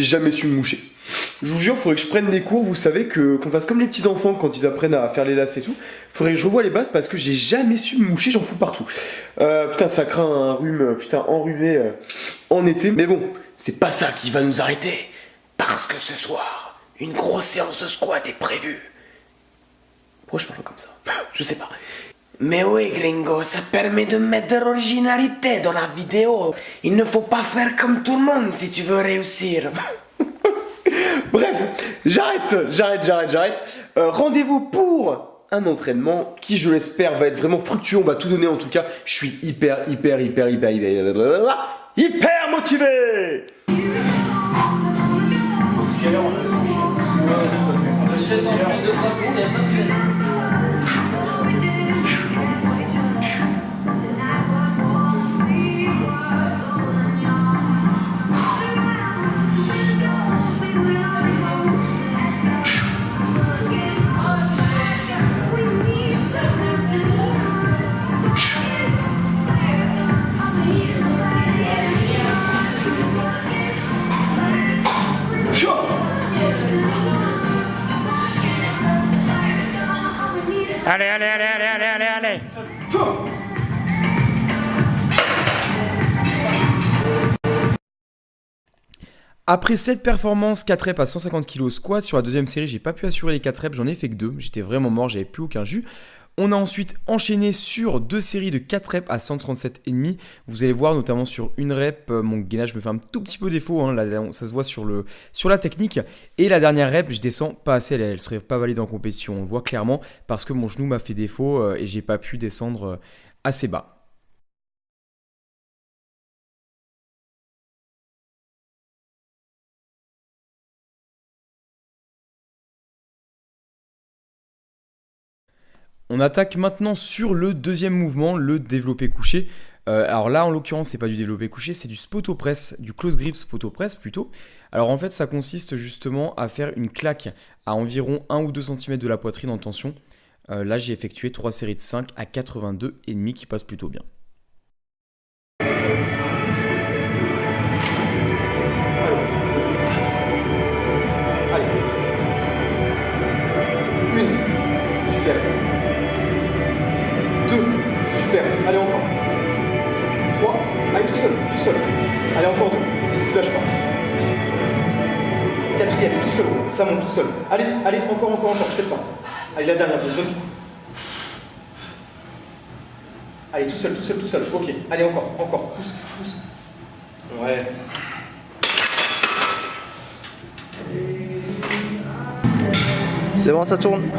j'ai jamais su me moucher. Je vous jure, faudrait que je prenne des cours, vous savez, qu'on fasse comme les petits enfants quand ils apprennent à faire les lacets et tout. Faudrait que je revoie les bases parce que j'ai jamais su me moucher, j'en fous partout. Putain, ça craint un rhume, putain, enrhumé en été. Mais bon, c'est pas ça qui va nous arrêter. Parce que ce soir, une grosse séance de squat est prévue. Pourquoi je parle comme ça? Je sais pas. Mais oui, gringo, ça permet de mettre de l'originalité dans la vidéo. Il ne faut pas faire comme tout le monde si tu veux réussir. Bref, j'arrête. Rendez-vous pour un entraînement qui, je l'espère, va être vraiment fructueux. On va tout donner en tout cas. Je suis hyper motivé. Allez. Après cette performance, 4 reps à 150 kg squat, sur la deuxième série, j'ai pas pu assurer les 4 reps, j'en ai fait que 2. J'étais vraiment mort, j'avais plus aucun jus. On a ensuite enchaîné sur 2 séries de 4 reps à 137,5. Vous allez voir notamment sur une rep, mon gainage me fait un tout petit peu défaut. Hein, là, ça se voit sur la technique. Et la dernière rep, je descends pas assez, elle serait pas valide en compétition. On le voit clairement parce que mon genou m'a fait défaut et j'ai pas pu descendre assez bas. On attaque maintenant sur le deuxième mouvement, le développé couché. Alors là, en l'occurrence, c'est pas du développé couché, c'est du spoto press, du close grip spoto press plutôt. Alors en fait, ça consiste justement à faire une claque à environ 1 ou 2 cm de la poitrine en tension. Là, j'ai effectué 3 séries de 5 à 82,5 qui passent plutôt bien. Allez, encore. 3. Allez, tout seul. Allez, encore 2. Tu lâches pas. 4e, tout seul. Ça monte tout seul. Allez, encore. Je t'aide pas. Allez, la dernière, donne tout. Allez, tout seul. Ok. Allez, encore. Pousse. Ouais. C'est bon, ça tourne.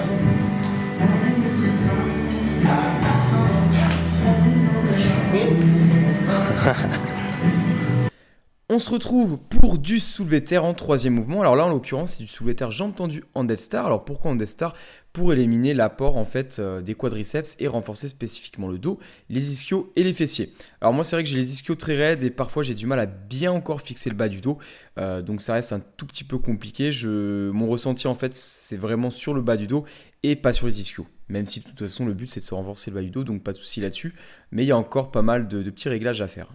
On se retrouve pour du soulevé de terre en troisième mouvement. Alors là, en l'occurrence, c'est du soulevé de terre jambes tendues en Death Star. Alors pourquoi en Death Star? Pour éliminer l'apport en fait des quadriceps et renforcer spécifiquement le dos, les ischios et les fessiers. Alors moi, c'est vrai que j'ai les ischios très raides et parfois j'ai du mal à bien encore fixer le bas du dos. Donc ça reste un tout petit peu compliqué. Mon ressenti en fait, c'est vraiment sur le bas du dos et pas sur les ischios. Même si de toute façon, le but c'est de se renforcer le bas du dos, donc pas de souci là-dessus. Mais il y a encore pas mal de petits réglages à faire.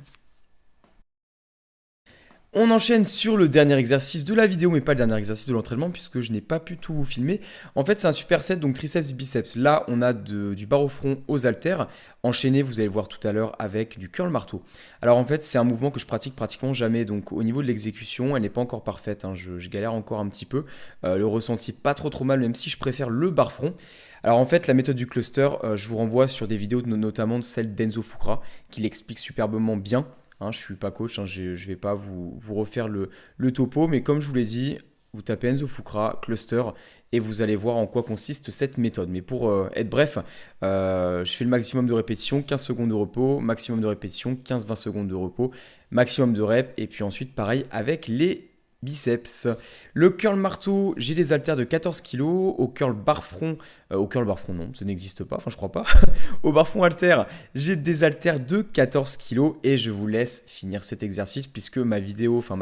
On enchaîne sur le dernier exercice de la vidéo, mais pas le dernier exercice de l'entraînement puisque je n'ai pas pu tout vous filmer. En fait, c'est un superset, donc triceps, biceps. Là, on a du barre au front aux haltères. Enchaîné, vous allez le voir tout à l'heure, avec du curl marteau. Alors en fait, c'est un mouvement que je pratique pratiquement jamais. Donc au niveau de l'exécution, elle n'est pas encore parfaite. Hein. Je galère encore un petit peu. Le ressenti, pas trop mal, même si je préfère le barre front. Alors en fait, la méthode du cluster, je vous renvoie sur des vidéos, notamment de celle d'Enzo Fucra, qui l'explique superbement bien. Hein, je ne suis pas coach, hein, je ne vais pas vous refaire le topo, mais comme je vous l'ai dit, vous tapez Enzo Fucra, cluster, et vous allez voir en quoi consiste cette méthode. Mais pour être bref, je fais le maximum de répétitions, 15 secondes de repos, maximum de répétitions, 15-20 secondes de repos, maximum de reps, et puis ensuite pareil avec les biceps. Le curl marteau, j'ai des haltères de 14 kg. Au curl barre front non, ça n'existe pas, enfin je crois pas. Au barre front haltère, j'ai des haltères de 14 kg et je vous laisse finir cet exercice puisque ma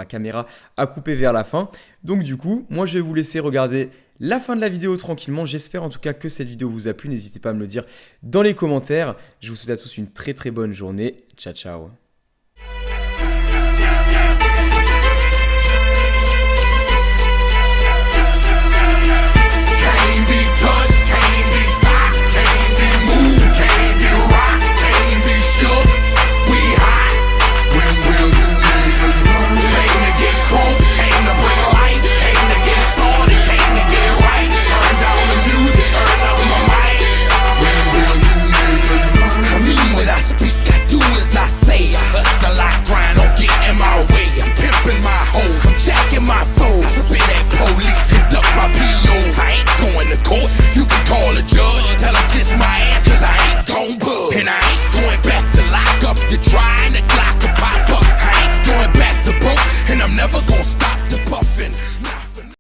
caméra a coupé vers la fin. Donc du coup, moi je vais vous laisser regarder la fin de la vidéo tranquillement. J'espère en tout cas que cette vidéo vous a plu. N'hésitez pas à me le dire dans les commentaires. Je vous souhaite à tous une très bonne journée. Ciao.